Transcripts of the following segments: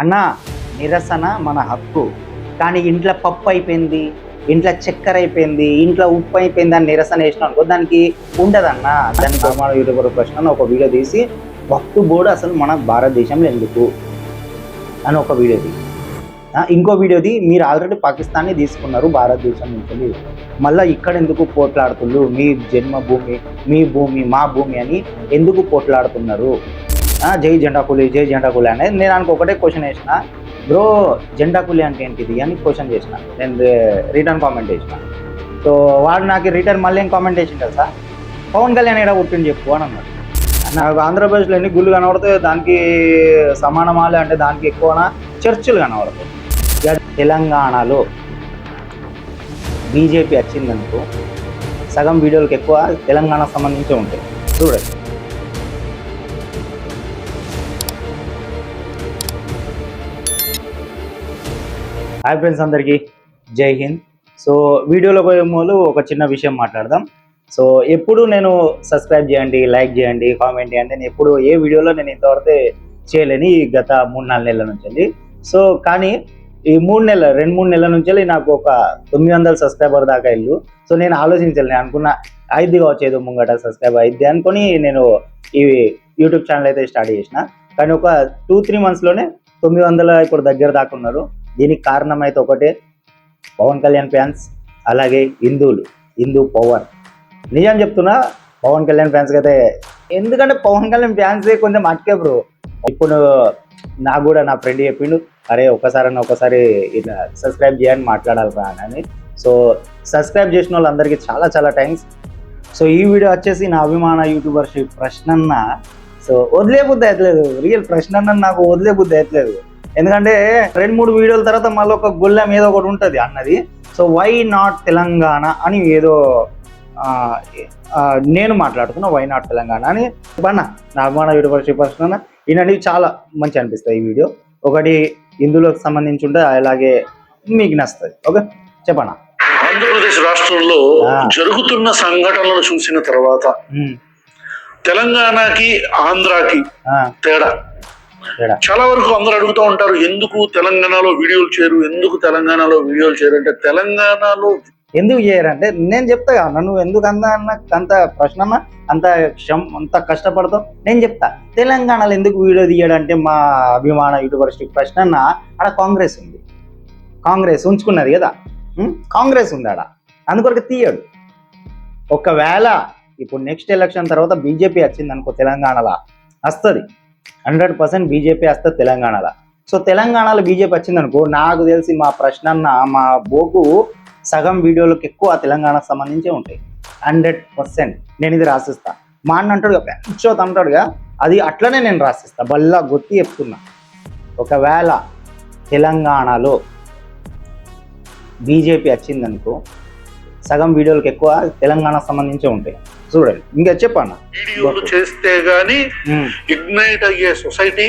అన్న నిరసన మన హక్కు, కానీ ఇంట్లో పప్పు అయిపోయింది, ఇంట్లో చక్కెర అయిపోయింది, ఇంట్లో ఉప్పు అయిపోయింది అని నిరసన వేసిన అనుకో దానికి ఉండదన్న. దాన్ని మన యూట్యూబర్ ప్రశ్న ఒక వీడియో తీసి వక్తు బోర్డు అసలు మన భారతదేశంలో ఎందుకు అని ఒక వీడియో తీసి ఇంకో వీడియోది మీరు ఆల్రెడీ పాకిస్తాన్ని తీసుకున్నారు భారతదేశం నుంచి, మళ్ళీ ఇక్కడ ఎందుకు పోట్లాడుతున్నారు, మీ జన్మభూమి, మీ భూమి, మా భూమి అని ఎందుకు పోట్లాడుతున్నారు, జై జెండా కూలి, జై జెండా కూలి అనేది. నేను ఆయనకు ఒకటే క్వశ్చన్ వేసిన, బ్రో జెండా కూలి అంటే ఏంటిది అని క్వశ్చన్ చేసిన, నేను రిటర్న్ కామెంట్ చేసిన. సో వాడు నాకు రిటర్న్ మళ్ళీ ఏం కామెంట్ చేసింది తెలుసా, పవన్ కళ్యాణ్ ఎక్కడ పుట్టింది చెప్పు అని అన్నాడు. నాకు ఆంధ్రప్రదేశ్లో ఎన్ని గుళ్ళు కనబడతాయి, దానికి సమానమాలే అంటే దానికి ఎక్కువనా చర్చిలు కనబడతాయి. తెలంగాణలో బీజేపీ వచ్చిందనుకో సగం వీడియోలకు ఎక్కువ తెలంగాణకు సంబంధించి ఉంటాయి. చూడండి. హాయ్ ఫ్రెండ్స్, అందరికీ జై హింద్. సో వీడియోలో పోయే ముందు ఒక చిన్న విషయం మాట్లాడదాం. సో ఎప్పుడు నేను సబ్స్క్రైబ్ చేయండి, లైక్ చేయండి, కామెంట్ చేయండి, నేను ఎప్పుడు ఏ వీడియోలో నేను ఇంతవరకు చేయలేని గత 3-4 నెలల నుంచి. సో కానీ ఈ 2-3 నెలల నుంచి నాకు ఒక 900 సబ్స్క్రైబర్ దాకా ఇల్లు. సో నేను ఆలోచించాలి, నేను అనుకున్న 5 కావచ్చు ఏదో ముంగట సబ్స్క్రైబర్ 5 అనుకొని నేను ఈ యూట్యూబ్ ఛానల్ అయితే స్టార్ట్ చేసిన. కానీ ఒక 2-3 మంత్స్లోనే 900 ఇప్పుడు దగ్గర దాకా ఉన్నారు. దీనికి కారణం అయితే ఒకటే, పవన్ కళ్యాణ్ ఫ్యాన్స్, అలాగే హిందూ పవర్. నిజం చెప్తున్నా, పవన్ కళ్యాణ్ ఫ్యాన్స్కి అయితే, ఎందుకంటే పవన్ కళ్యాణ్ ఫ్యాన్సే కొంచెం అట్కే బ్రో. ఇప్పుడు నాకు కూడా నా ఫ్రెండ్ చెప్పిండు, అరే ఒకసారి ఇట్లా సబ్స్క్రైబ్ చేయని మాట్లాడాలి అని. సో సబ్స్క్రైబ్ చేసిన వాళ్ళందరికీ చాలా చాలా థ్యాంక్స్. సో ఈ వీడియో వచ్చేసి నా అభిమాన యూట్యూబర్ శ్రీ ప్రశ్నన్న. సో వదిలే బుద్ధి అవుతలేదు, రియల్ ప్రశ్నన్న నాకు వదిలే బుద్ధి అవుతలేదు. ఎందుకంటే 2-3 వీడియోల తర్వాత మళ్ళీ ఒక గొల్లెం ఏదో ఒకటి ఉంటుంది అన్నది. సో వై నాట్ తెలంగాణ అని ఏదో నేను మాట్లాడుతున్నా, వై నాట్ తెలంగాణ అని చెప్పన్న. నా అభిమాన యూట్యూబర్ శ్రీ ప్రశ్నన్న ఈయనని చాలా మంచి అనిపిస్తాయి ఈ వీడియో. ఒకటి హిందువులకు సంబంధించి ఉంటే, అలాగే మీకు నచ్చుతుంది. ఓకే చెప్పనా. ఆంధ్రప్రదేశ్ రాష్ట్రంలో జరుగుతున్న సంఘటనలను చూసిన తర్వాత తెలంగాణకి ఆంధ్రాకి తేడా చాలా వరకు అందరూ అడుగుతూ ఉంటారు, ఎందుకు తెలంగాణలో వీడియోలు చేయరు అంటే, తెలంగాణలో ఎందుకు చేయరంటే నేను చెప్తా కదా, నువ్వు ఎందుకు అంత ప్రశ్న అంత కష్టపడతావు నేను చెప్తా. తెలంగాణలో ఎందుకు వీడియో తీయడంటే, మా అభిమాన యూట్యూబర్ శ్రీ ప్రశ్న ఆడ కాంగ్రెస్ ఉంది, కాంగ్రెస్ ఉంచుకున్నది కదా, కాంగ్రెస్ ఉంది ఆడ, అందుకొరకు తీయడు. ఒకవేళ ఇప్పుడు నెక్స్ట్ ఎలక్షన్ తర్వాత బీజేపీ వచ్చింది అనుకో, తెలంగాణలో వస్తుంది 100% బీజేపీ వస్తుంది తెలంగాణలో. సో తెలంగాణలో బీజేపీ వచ్చింది అనుకో, నాకు తెలిసి మా ప్రశ్నన్న, మా బోకు సగం వీడియోలకు ఎక్కువ తెలంగాణకు సంబంధించే ఉంటాయి 100%. నేను ఇది రాసిస్తా. మా అన్న అంటాడుగా, పెంచోత్ అంటాడుగా, అది అట్లనే నేను రాసిస్తా, బల్లా గొత్తి చెప్తున్నా. ఒకవేళ తెలంగాణలో బీజేపీ వచ్చిందనుకో సగం వీడియోలకు ఎక్కువ తెలంగాణకు సంబంధించే ఉంటాయి. చూడండి, ఇంకా చెప్పన్న. వీడియోలు చేస్తే గానీ ఇగ్నైట్ అయ్యే సొసైటీ,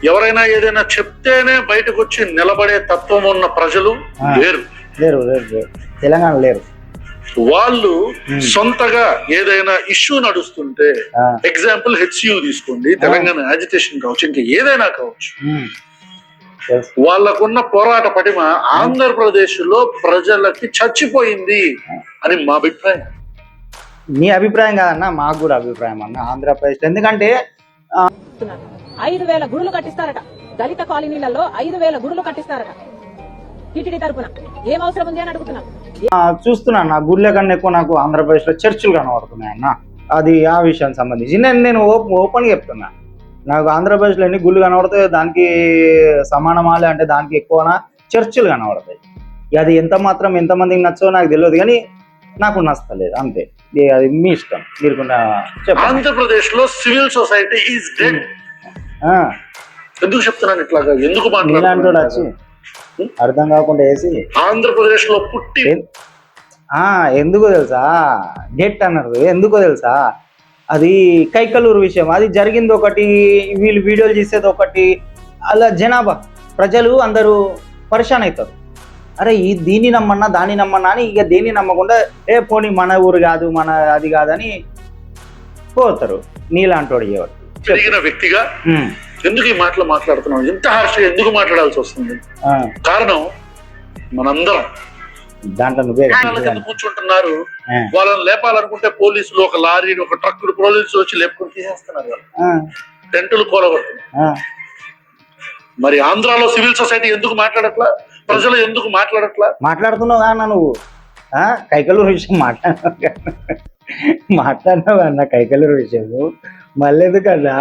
ఎవరైనా ఏదైనా చెప్తేనే బయటకు వచ్చి నిలబడే తత్వం ఉన్న ప్రజలు లేరు. తెలంగాణ లేరు. వాళ్ళు సొంతగా ఏదైనా ఇష్యూ నడుస్తుంటే, ఎగ్జాంపుల్ హెచ్యూ తీసుకోండి, తెలంగాణ యాజిటేషన్ కావచ్చు, ఇంకా ఏదైనా కావచ్చు, వాళ్ళకున్న పోరాట పటిమ ఆంధ్రప్రదేశ్ లో ప్రజలకి చచ్చిపోయింది అని మా అభిప్రాయం. నీ అభిప్రాయం కాదన్న, మాకు కూడా అభిప్రాయం అన్న ఆంధ్రప్రదేశ్. ఎందుకంటే 5,000 గుడులు కట్టిస్తారట, దళిత కాలనీలలో 5,000 గుడులు కట్టిస్తారట టీటీడీ తరపున. ఏం అవసరం ఉంది అని అడుగుతున్నా. చూస్తున్నా, నా గుళ్ళ కన్నా ఎక్కువ నాకు ఆంధ్రప్రదేశ్ లో చర్చిలు కనబడుతున్నాయి అన్న. అది ఆ విషయానికి సంబంధించి నేను ఓపెన్గా చెప్తున్నా. నాకు ఆంధ్రప్రదేశ్లో ఎన్ని గుళ్ళు కనబడతాయి, దానికి సమానమాలే అంటే దానికి ఎక్కువనా చర్చిలు కనబడతాయి. అది ఎంతమందికి నచ్చో నాకు తెలియదు, కానీ నాకు నచ్చలేదు అంతే. అది మీ ఇష్టం. మీరు ఆంధ్రప్రదేశ్ లో సివిల్ సొసైటీ ఈజ్ డెడ్. ఎందుకు చెప్తున్నాను ఇట్లాగా, ఎందుకు మాట్లాడుతున్నాడు వచ్చి అర్థం కాకుండా వేసి ఆంధ్రప్రదేశ్ లో పుట్టి ఎందుకో తెలుసా డెట్ అన్నారు. ఎందుకో తెలుసా, అది కైకలూరు విషయం. అది జరిగింది ఒకటి, వీళ్ళు వీడియోలు చేసేది ఒకటి, అలా జనాభా ప్రజలు అందరూ పరిశాన్ అవుతారు. అరే దీన్ని నమ్మన్నా దాన్ని నమ్మన్నా అని, ఇక దేన్ని నమ్మకుండా పోనీ మన ఊరు కాదు, మన అది కాదని పోతారు. నీలాంటోడు పెరిగిన వ్యక్తిగా ఎందుకు ఈ మాటలు మాట్లాడుతున్నాం, ఇంత హార్ష్గా ఎందుకు మాట్లాడాల్సి వస్తుంది? కారణం మనందరం దాంట్లో నువ్వే కింద కూర్చుంటున్నారు. వాళ్ళని లేపాలనుకుంటే పోలీసులు, ఒక లారీ, ఒక ట్రక్ పోలీసులు వచ్చి లేపుకొని తీసేస్తున్నారు. టెంటులు కూలగొడుతున్నారు. మరి ఆంధ్రాలో సివిల్ సొసైటీ ఎందుకు మాట్లాడట్లా? ప్రజలు ఎందుకు మాట్లాడట్లా? మాట్లాడుతున్నావు అన్న నువ్వు. కైకలూరు విషయం మాట్లాడినావు అన్న, కైకలూరు విషయం మళ్ళీ ఎందుకన్నా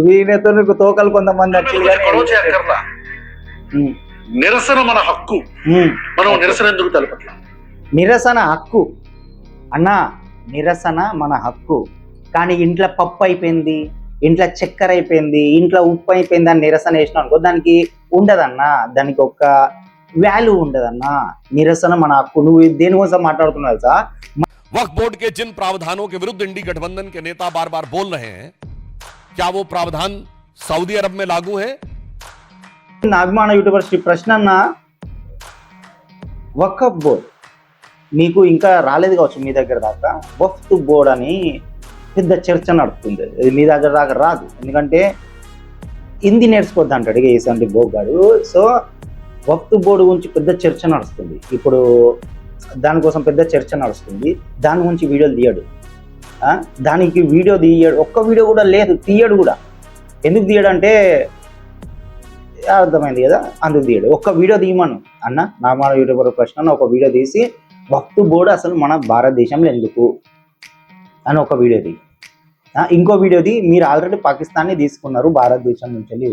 వీణతో నీకు తోకలు కొంతమంది చేయక్కర్లా. నిరసన మన హక్కు, మనం నిరసన ఎందుకు తెలపట్లా? నిరసన హక్కు అన్నా, నిరసన మన హక్కు. కానీ ఇంట్లో పప్పు అయిపోయింది, ఇంట్లో చక్కెర అయిపోయింది, ఇంట్లో ఉప్పు అయిపోయింది అని నిరసన వేసినాం అనుకో, దానికి ఉండదన్నా, దానికి ఒక వాల్యూ ఉండదన్నా. నిరసన మన హక్కు. నువ్వు దేనికోసం మాట్లాడుతున్నావు సార్? वक्फ बोर्ड के जिन प्रावधानों के विरुद्ध इंडी गठबंधन के नेता बार बार बोल रहे हैं, क्या वो प्रावधान सऊदी अरब में लागू है? నా అభిమాన యూట్యూబర్ శ్రీ ప్రశ్న అన్న, వక్ఫ్ బోర్డ్ మీకు ఇంకా రాలేదు కావచ్చు మీ దగ్గర దాకా. వక్ఫ్ బోర్డ్ అని పెద్ద చర్చ నడుస్తుంది. ఇది మీ దగ్గర దాకా రాదు, ఎందుకంటే హిందీ నేర్చుకోవద్దు అంటాడు ఇక ఈసంటి బోగాడు. సో వక్ఫ్ బోర్డు గురించి పెద్ద చర్చ నడుస్తుంది ఇప్పుడు, దానికోసం పెద్ద చర్చ నడుస్తుంది. దాని గురించి వీడియోలు తీయడు, దానికి వీడియో తీయడు, ఒక్క వీడియో కూడా లేదు, తీయడు కూడా. ఎందుకు తీయడు అంటే అర్థమైంది కదా, అందుకు తీయడు. ఒక్క వీడియో తీయమను అన్న, నా మన యూట్యూబర్ ప్రశ్న ఒక వీడియో తీసి వక్ఫ్ బోర్డు అసలు మన భారతదేశంలో ఎందుకు అని ఒక వీడియో తీ. ఇంకో వీడియో తీ, మీరు ఆల్రెడీ పాకిస్తాన్ని తీసుకున్నారు భారతదేశం నుంచి,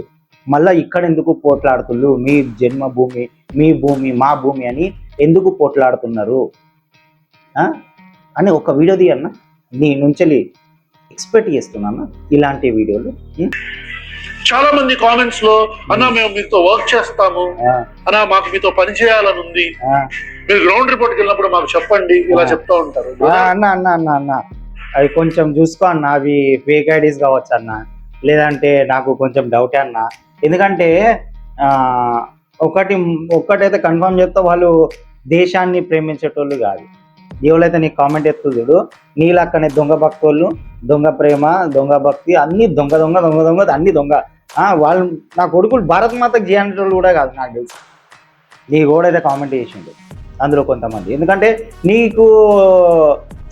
మళ్ళీ ఇక్కడ ఎందుకు పోట్లాడుతున్నారు? మీ జన్మభూమి, మీ భూమి, మా భూమి అని ఎందుకు పోట్లాడుతున్నారు అని ఒక వీడియో తీ అన్న. నీ నుంచి ఎక్స్పెక్ట్ చేస్తున్నాను ఇలాంటి వీడియోలు. చాలా మంది కామెంట్స్ లో, అన్న మేము మీతో వర్క్ చేస్తాము, అన్న మాకు మీతో పని చేయాలని ఉంది, మీరు గ్రౌండ్ రిపోర్ట్కి వెళ్ళినప్పుడు మాకు చెప్పండి, ఇలా చెప్తా ఉంటారు. అన్న అన్న అన్న అన్న అవి కొంచెం చూసుకో అన్న, అవి ఫేక్ ఐడీస్ కావచ్చు అన్న, లేదంటే నాకు కొంచెం డౌటే అన్న. ఎందుకంటే ఒక్కటైతే కన్ఫర్మ్ చేస్తా, వాళ్ళు దేశాన్ని ప్రేమించేటోళ్ళు కాదు. ఎవరైతే నీకు కామెంట్ ఎత్తు చూడు, నీలక్కనే దొంగ భక్తోళ్ళు, దొంగ ప్రేమ, దొంగ భక్తి, అన్ని దొంగ దొంగ దొంగ దొంగ అన్ని దొంగ. వాళ్ళు నా కొడుకులు భారత్ మాతకు చేయనేటోళ్ళు కూడా కాదు నాకు తెలుసు. నీ కూడా కామెంట్ చేసిండు అందులో కొంతమంది. ఎందుకంటే నీకు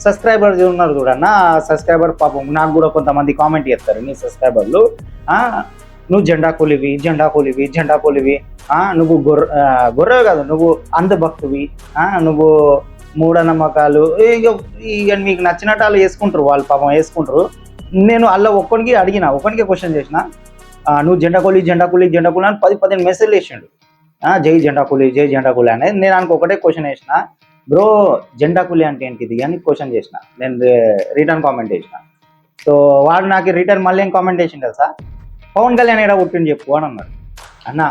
సబ్స్క్రైబర్స్ ఉన్నారు చూడన్నా, సబ్స్క్రైబర్ పాపం నాకు కూడా కొంతమంది కామెంట్ చేస్తారు నీ సబ్స్క్రైబర్లు, నువ్వు జెండా కూలివి, జెండా కూలివి, జెండా కూలివి, నువ్వు గొర్రె కాదు, నువ్వు అంధభక్తువి, నువ్వు మూఢనమ్మకాలు, ఇక మీకు నచ్చినట్టు వాళ్ళు వేసుకుంటారు, వాళ్ళు పాపం వేసుకుంటారు. నేను అలా ఒక్కడికే క్వశ్చన్ చేసిన, నువ్వు జెండా కూలి, జెండా కూలి, జెండా కూలి అని 10-15 మెసేజ్లు వేసిండు. జై జెండా కూలి, జై జెండా కూలి అనేది. నేను ఆయనకు ఒకటే క్వశ్చన్ వేసిన, బ్రో జెండా కూలి అంటే ఏంటిది అని క్వశ్చన్ చేసిన. నేను రిటర్న్ కామెంట్ చేసిన. సో వాడు నాకు రిటర్న్ మళ్ళీ ఏం కామెంట్ చేసిండు తెలుసా, పవన్ కళ్యాణ్ ఏడా పుట్టిండు చెప్పు అని అన్నాడు. అన్న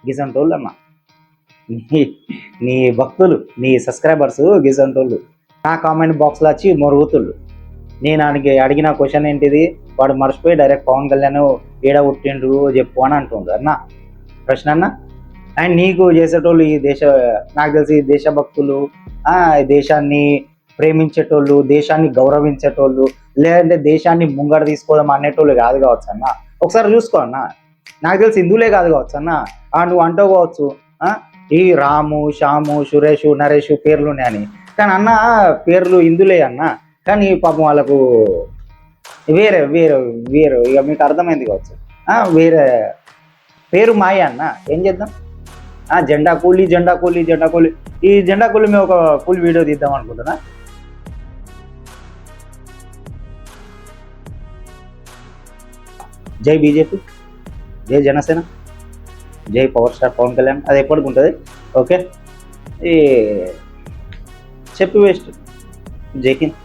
గిసంటోళ్ళు అన్న, నీ భక్తులు, నీ సబ్స్క్రైబర్స్ గిసంటోళ్ళు నా కామెంట్ బాక్స్లో వచ్చి మొరుగుతుళ్ళు. నేను ఆయనకి అడిగిన క్వశ్చన్ ఏంటిది, వాడు మర్చిపోయి డైరెక్ట్ పవన్ కళ్యాణ్ ఏడా పుట్టిండు చెప్పు అని అంటుండు అన్న ప్రశ్న అన్న. అండ్ నీకు చేసేటోళ్ళు ఈ నాకు తెలిసి దేశభక్తులు, దేశాన్ని ప్రేమించేటోళ్ళు, దేశాన్ని గౌరవించేటోళ్ళు, లేదంటే దేశాన్ని ముంగడ తీసుకోవడం అనేటోళ్ళు కాదు కావచ్చు అన్న. ఒకసారి చూసుకో అన్న, నాకు తెలిసి హిందువులే కాదు కావచ్చు అన్న. నువ్వు అంటావు కావచ్చు ఈ రాము, శ్యాము, సురేష్, నరేష్ పేర్లు ఉన్నాయని, కానీ అన్న పేర్లు హిందువులే అన్న, కానీ పాపం వాళ్ళకు వేరే వేరే వేరే ఇక మీకు అర్థమైంది కావచ్చు, వేరే పేరు మాయ అన్న. ఏం చేద్దాం, జెండా కూలీ, జెండా కూలీ, జెండా కూలీ. ఈ జెండా కూలీ మేము ఒక ఫుల్ వీడియో తీద్దాం అనుకుంటున్నా. జై బీజేపీ, జై జనసేన, జై పవర్ స్టార్ పవన్ కళ్యాణ్, అది ఎప్పటికి ఉంటుంది. ఓకే, ఈ చెప్పి వేస్ట్. జై హింద్.